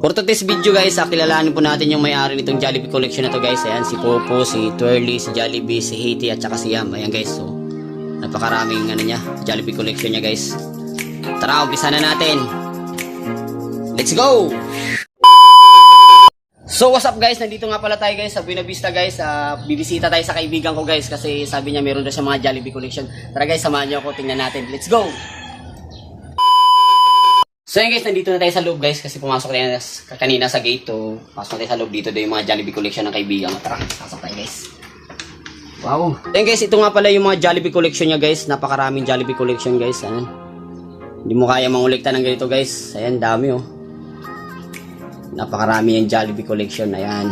For today's video guys, kilalanin po natin yung may-ari nitong Jollibee collection na to guys. Ayan, si Popo, si Twirly, si Jollibee, si Haiti at saka si Yam. Ayan guys, so napakaraming ano niya, Jollibee collection niya guys. Tara, umpisa na natin. Let's go! So what's up guys, nandito nga pala tayo guys sa Buena Vista guys. Bibisita tayo sa kaibigan ko guys kasi sabi niya meron daw siya mga Jollibee collection. Tara guys, samahan niyo ako, tingnan natin. Let's go! So yun guys, nandito na tayo sa loob guys kasi pumasok tayo kanina sa gate to. Pasok tayo sa loob dito, yung mga Jollibee collection ng kaibigan ko. Tara, pasok tayo guys. Wow. Then guys, ito nga pala yung mga Jollibee collection niya guys. Napakaraming Jollibee collection guys. Ayan. Hindi mo kaya mangulikta ng ganito guys. Ayan, dami oh. Napakarami yung Jollibee collection. Ayan.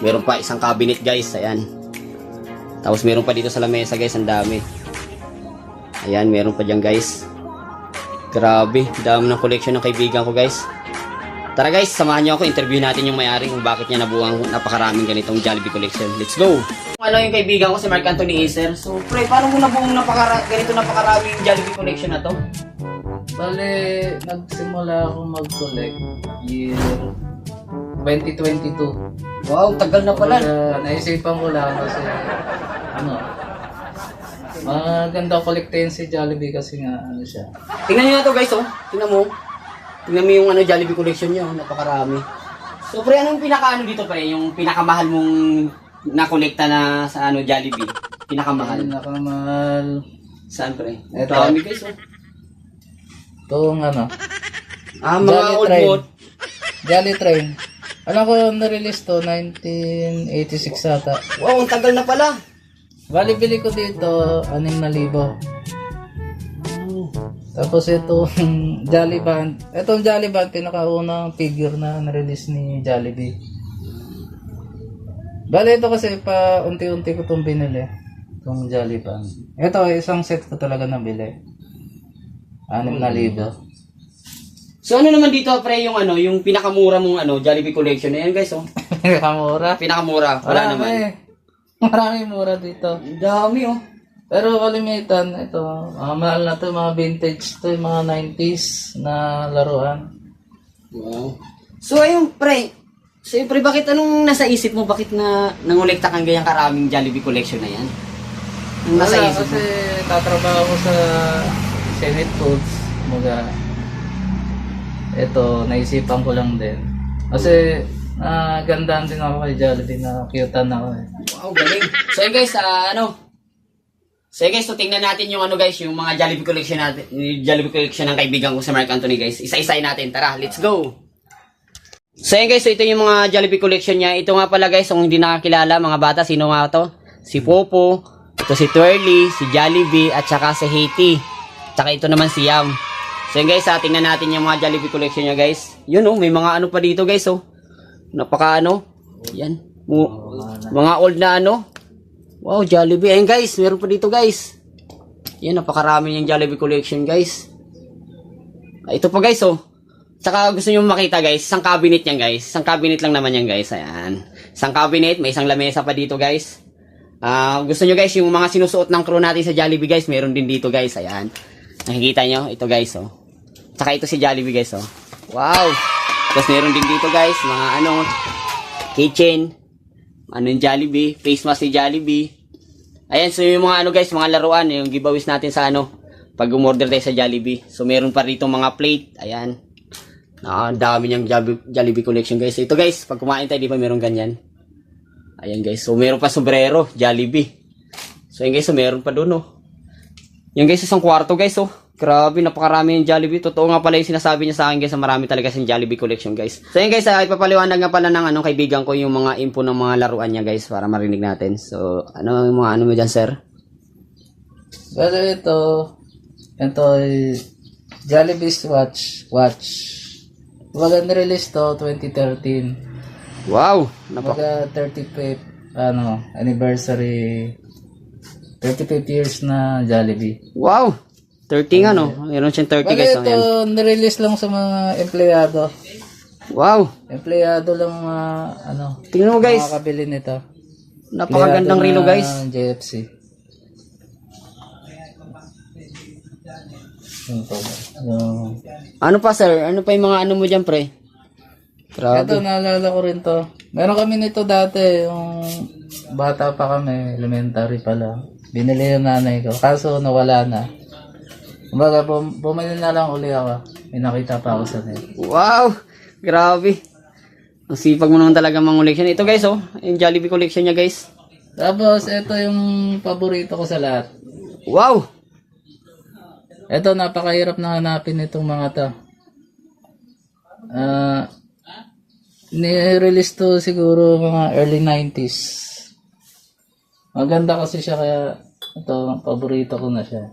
Meron pa isang cabinet guys. Ayan. Tapos meron pa dito sa lamesa guys. Ang dami. Ayan, meron pa dyan guys. Grabe, dami ng collection ng kaibigan ko guys. Tara guys, samahan niyo ako, interview natin yung may-ari kung bakit niya nabuang napakaraming ganitong Jollibee collection. Let's go! Ano yung kaibigan ko si Mark Anthony Iser. So, pre, paano mo nabuong ganito napakaraming Jollibee collection na to? Bale, nagsimula ako mag-collect year 2022. Wow, tagal na pala. Naisipan ko lang kasi, maganda kolektahin si Jollibee kasi nga, siya. Tingnan niyo na to guys, oh. Tingnan mo. Tingnan mo yung Jollibee collection niya, oh. Napakarami. So, pre, anong pinaka dito, pre? Yung pinakamahal mong nakolekta na sa Jollibee? Pinakamahal. Pinakamahal. Saan, pre? Ito. Dami guys, oh. Itong mga old boat. Jolly Train. Alam ko, na-release to, 1986 ata. Wow, ang tagal na pala. Bali, bili ko dito, 6,000. Tapos itong Jolly Band. Itong Jolly Band, pinakaunang figure na na-release ni Jollibee. Bali, ito kasi pa unti-unti ko itong binili. Itong Jolly Band. Ito, isang set ko talaga nabili. 6,000. So ano naman dito pre yung pinakamura mong Jollibee collection na yan guys oh. Pinakamura? Pinakamura. Wala naman. Maraming mura dito. Ang dami oh. Pero kalimitan ito, mahal na to, mga vintage to, mga 90s na laruan. Wow. So ayun pre, siyempre bakit anong nasa isip mo, bakit na nangolekta kang ganyang karaming Jollibee collection na yan? Anong nasa Wala, isip mo? kasi tatrabaho ko sa Senate Foods, mga ito, naisipan ko lang din. Kasi gandaan din ako kay Jollibee, na cutean ako eh. Wow, galing. So yun guys, so tingnan natin yung guys, yung mga Jollibee collection natin, yung Jollibee collection ng kaibigan ko sa Mark Anthony guys. Isa-isay natin. Tara, let's go. So yun guys, so ito yung mga Jollibee collection niya. Ito nga pala guys, kung hindi nakakilala mga bata, sino nga to? Si Popo, ito si Twirly, si Jollibee, at saka si Haiti. Tsaka ito naman si Yam. So yun guys, tingnan natin yung mga Jollibee collection niya guys. Yun oh, may mga pa dito guys oh. Napaka yan. Mga old na wow, Jollibee. Ayun guys, meron pa dito guys. Yan, napakarami yung Jollibee collection guys. Ito pa guys oh. Tsaka gusto nyo makita guys, isang cabinet yan guys. Isang cabinet lang naman yan guys. Ayan. Isang cabinet, may isang lamesa pa dito guys. Gusto nyo guys, yung mga sinusuot ng crew natin sa Jollibee guys, meron din dito guys. Ayan. Nakikita nyo, ito guys oh. Tsaka ito si Jollibee guys oh. Wow. Tapos meron din dito guys, mga kitchen. Yung Jollibee, face mask si Jollibee. Ayan, so yung mga guys, mga laruan, yung giveaways natin sa pag umorder tayo sa Jollibee. So meron pa rito mga plate, ayan. Ang dami niyang Jollibee collection guys. Ito guys, pag kumain tayo, di ba meron ganyan? Ayan guys, so meron pa sombrero, Jollibee. So ayan guys, so meron pa doon oh. Yung guys, isang kwarto guys oh. Grabe, napakarami yung Jollibee. Totoo nga pala yung sinasabi niya sa akin guys, marami talaga sa Jollibee collection guys. So yun guys, ipapaliwanag nga pala ng kaibigan ko yung mga info ng mga laruan niya guys para marinig natin. So, yung mga mo dyan sir? Pero ito ay Jollibee's watch. Baga nirelease to 2013. Wow! Baga 35th anniversary, 35 years na Jollibee. Wow! 30 meron siyang 30 guys. Ito, nirelease lang sa mga empleyado. Wow! Empleyado lang tingnan mo guys. makakabili nito. Napakagandang relo guys. JFC. Ano pa sir? Ano pa yung mga mo dyan pre? Grabe. Ito, naalala ko rin to. Meron kami nito dati, yung bata pa kami, elementary pa lang. Binili yung nanay ko, kaso nawala na. Kumbaga, bumili na lang uli ako. May nakita pa ako sa net. Wow! Grabe. Ang sipag mo naman talaga mangoleksyon. Ito guys, oh. Yung Jollibee collection niya, guys. Tapos, ito yung paborito ko sa lahat. Wow! Ito, napakahirap na hanapin itong mga to. Ni-release to siguro mga early 90s. Maganda kasi siya, kaya ito, paborito ko na siya.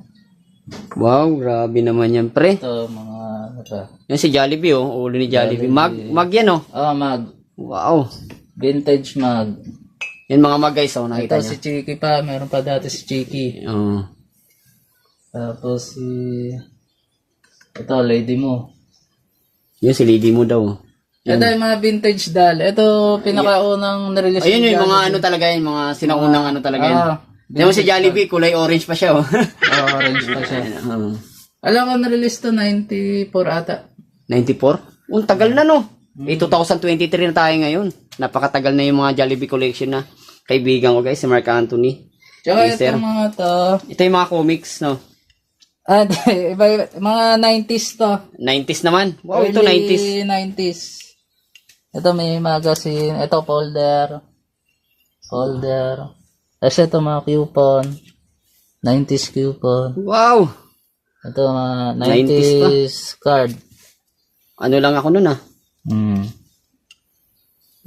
Wow, grabe naman yan, pre. Ito, mga ano pa. Yan si Jollibee, oh. Ulo ni Jollibee. Mag yan, oh. Mag. Wow. Vintage mag. Yan mga mag, guys, oh. Nakita Ito, niya. si Chiki pa. Meron pa dati si Chiki. Oh. Tapos ito, Lady Mo. Yan si Lady mo daw. Ito yung mga vintage doll. Ito, pinakaunang nirelease. Ayun yung mga ano talaga yan. Mga sinaunang ano talaga yan. Yan mo si Jollibee, kulay orange pa siya, oh. Orange pa siya. Alam ko, nirelease to 94 ata. 94? Ang tagal na, no? 2023 na tayo ngayon. Napakatagal na yung mga Jollibee collection na kaibigan ko, guys, si Mark Anthony. Tsaka Yes, sir. ito mga to. Ito yung mga comics, no? Iba, mga 90s to. 90s naman. Wow, ito Early 90s. 90s. Ito may magazine. Ito folder. Tapos ito mga coupon. 90s coupon. Wow! Ito mga 90s 90s card. Ano lang ako nun, ah. Mm.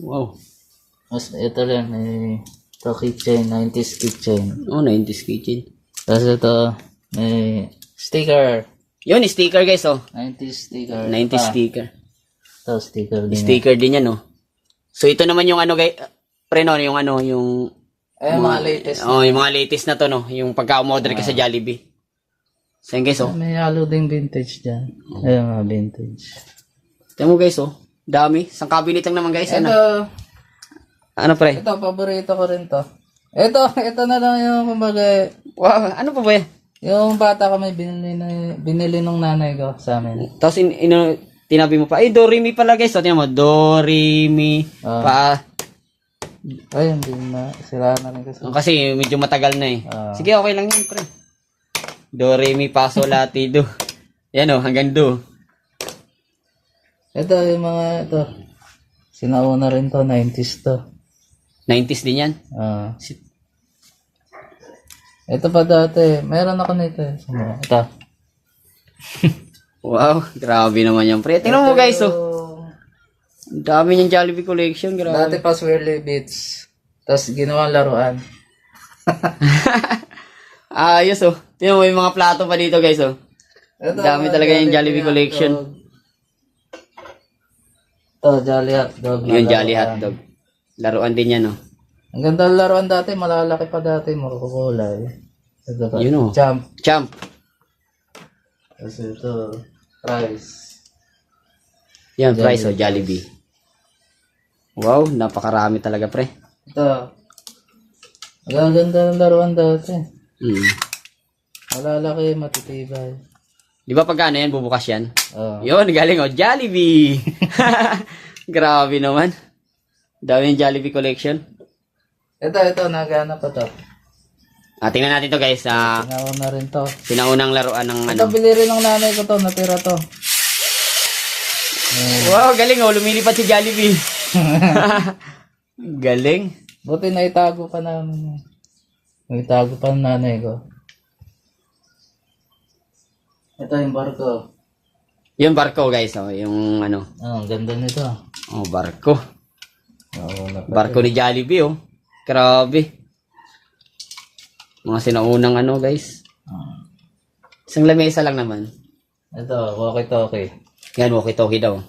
Wow. Tapos ito rin, may ito keychain, 90s keychain. Oh, 90s kitchen. Tapos ito, may sticker. Yun, sticker, guys, oh. 90s sticker. 90s sticker. Ito, sticker din. Sticker din yan, oh. So, ito naman yung ano, guys, pre, no, yung ano, yung... Mga latest. Oh, yung mga latest na to, no? Yung pagka-umorder ka sa Jollibee. So, yun, guys, oh. May halo ding vintage dyan. Ayun, mga vintage. Tignan mo, guys, oh. Dami. Isang cabinet lang naman, guys. Ano? Ito, Ano, pre? ito, paborito ko rin to. Ito na lang yung, kumbaga, Wow, ano pa ba yan? yung bata ko may binili nung nanay ko sa amin. Tapos, tinabi mo pa. Ay, Do, Re, Mi pala, guys. So, tingnan mo. Do, Re, Mi, pa. Ay, hindi na. Sira na rin kasi. Kasi medyo matagal na eh. Sige, okay lang yan, pre. Do, Re, Mi, Fa, Sol, La, Ti, Do. Yan, oh. Hanggang Do. Ito, yung mga, ito. Sinauna rin to, 90s to. 90s din yan. Ito pa dati. Meron ako nito. Ito. Wow, grabe naman yan, pre. Tingnan mo, guys, oh. Ang dami niyang Jollibee collection, grabe. Dati pa swirly bits. Tapos ginawang laruan. Ayos, oh. Tingnan mo, yung mga plato pa dito, guys, oh. Ito, Dami talaga yung Jollibee collection. Ito, Jolly Hotdog. Yung Jolly Hotdog. Laruan din yan, oh. Ang ganda ng laruan dati. Malalaki pa dati. Makukulay. Ito pa. Yun, oh. Jump. Champ. Tapos ito. Price. Yan, price, oh. Jollibee. Wow, napakarami talaga, pre. Ito. Ang ganda ng laruan dati. Malalaki, matitibay. Di ba pag ano yan, bubukas yan? Oh. Yun, galing, oh. Jollibee! Grabe naman. Dami yung Jollibee collection. Ito, nagana pa to. Tingnan natin to, guys. Sinauna rin to. Sinaunang laruan ng ano. Ito, bili rin ng nanay ko to. Natira to. Wow, galing, oh. Lumilipat si Jollibee. Galing. Buti na itago pa namin. Itago pa ng nanay ko. Ito yung barko. Yung barko, guys, oh. Yung ano. Ang ganda nito. Oh, barko. Oo, Barko ni Jollibee, oh. Grabe. Mga sinaunang ano, guys. Isang lamesa lang naman. Ito, walkie-talkie. Yan, walkie-talkie daw.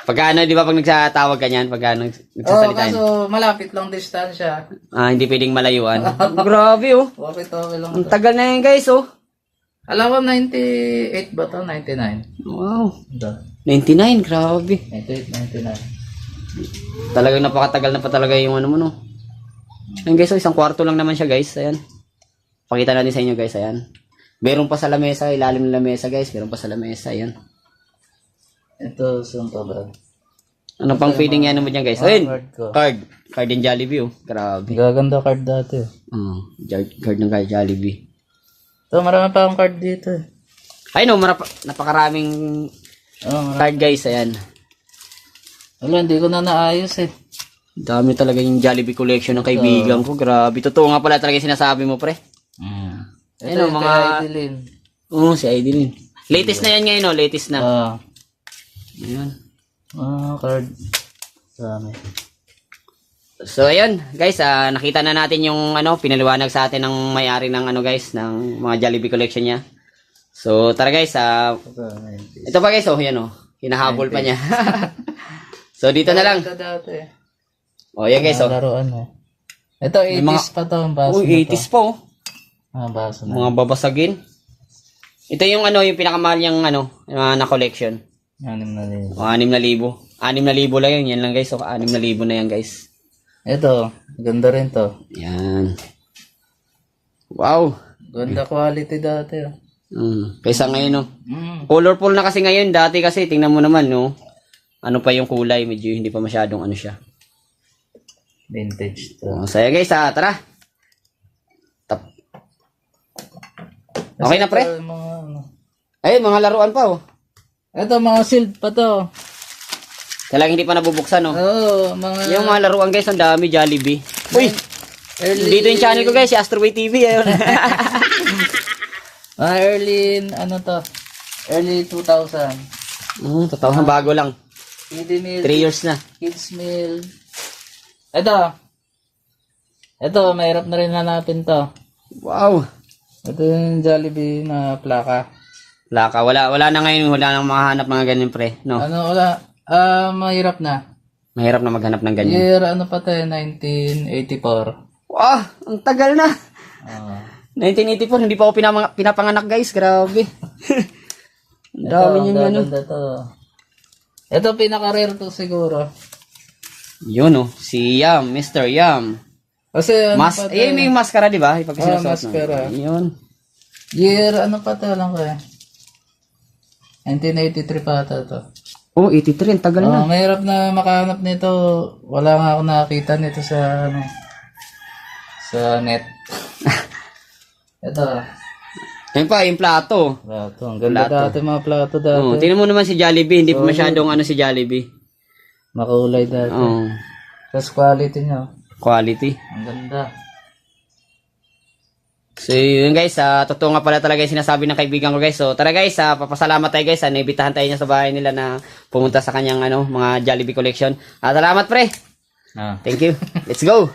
Pagka ano, di ba pag nagsatawag ganyan, pagka nagsasalita yan. Kaso malapit lang distansya. Hindi pwedeng malayuan. Grabe, oh. Walkie-talkie lang Ang to. tagal na yan, guys, oh. Alam ko 98 ba to? 99. Wow. Ito. 99, grabe. 98, 99. Talagang napakatagal na pa talaga yung ano mo, no. Ayan, guys, oh, isang kwarto lang naman siya, guys. Ayan. Pakita natin sa inyo, guys. Ayan. Meron pa sa lamesa, ilalim ng lamesa, guys. Meron pa sa lamesa, ayan. Ito, saan pa ba? Ano pang feeling yan mo dyan guys? Mga Ayun, card ko. card. Card din Jollibee oh. Grabe. Gaganda card dati. Card ng kay Jollibee. Ito, marami pa akong card dito. Ay no, napakaraming card guys. Ayan. Wala, hindi ko na naayos eh. Dami talaga yung Jollibee collection ng kaibigan ko. Grabe. Totoo nga pala talaga yung sinasabi mo pre. Ito Ayun, yung mga... kay Idilin. Oo, si Idilin. Latest na yan ngayon no, latest na. Ayan. Card. Dami. So ayun, guys, nakita na natin yung pinaliwanag sa atin ng may-ari ng guys, ng mga Jollibee collection niya. So tara guys, ito pa guys, yan hinahabol pa niya. So dito na lang. Ito dati. Yan guys, Laruan Ito 80s pa to, ang baso. 80s pa oh. Baso na. Mga babasagin. Ito yung yung pinakamahal niyang na collection. 6,000. 6,000. 6,000 lang yan lang guys. So 6,000 na yan guys. Ito, ganda rin to. Yan. Wow. Ganda quality dati. Kaysa ngayon colorful na kasi ngayon. Dati kasi tingnan mo naman ano pa yung kulay, medyo hindi pa masyadong siya. Vintage to. Saya guys, tara. Okay na pre? Ito, mga, Ay, mga laruan pa oh. ito, mga sealed pa to. Talagang hindi pa nabubuksan Oo, mga... Yung mga laruan guys, ang dami Jollibee. Uy! Early... Dito yung channel ko guys, si Astroway TV. Ayun. Early 2000. Totoo, bago lang. Kiddie meal. 3 years na. Kids meal. Ito, mahirap na rin hanapin to. Wow. Ito yung Jollibee na plaka. Laka, wala na ngayon, wala nang makahanap mga ganyan pre, no? Wala. Mahirap na. Mahirap na maghanap ng ganyan. Year, pa to 1984. Wow, ang tagal na. 1984, hindi pa ako pinapanganak guys, grabe. Ang dami niyang Ganda to. Ito, pinaka-rare to siguro. Yun si Yam, Mr. Yam. Kasi May maskara di ba? Pag sinusuot maskara. Yun. Year, pa to lang ko 1983 pa to. 83, ang tagal na. Mahirap na makahanap nito. Wala nga ako nakakita nito sa sa net. Ito. Ayun pa, yung plato. Plato. Ang ganda dati mga plato dati. Tingnan mo naman si Jollibee, hindi pa masyadong si Jollibee. Makulay dati. Tapos quality niya. Quality. Ang ganda. So yun guys, totoo nga pala talaga yung sinasabi ng kaibigan ko guys. So tara guys, papasalamat tayo guys. Naibitahan tayo niya sa bahay nila na pumunta sa kanyang mga Jollibee collection. Salamat pre. Thank you. Let's go.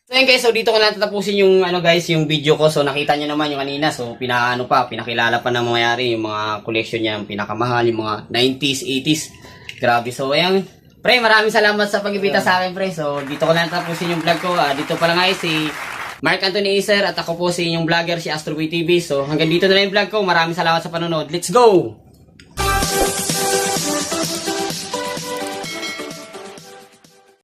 So yun guys, so dito ko lang tatapusin yung guys, yung video ko. So nakita niyo naman yung kanina. So pinakilala pa ng mayari yung mga collection niya, yung pinakamahal, yung mga 90s, 80s. Grabe. So ayan, pre, maraming salamat sa pag-ibita sa akin pre. So dito ko lang tatapusin yung vlog ko. Dito pala guys si Mark Anthony Iser at ako po si inyong vlogger si Astroway TV. So hanggang dito na lang yung vlog ko. Maraming salamat sa panonood. Let's go!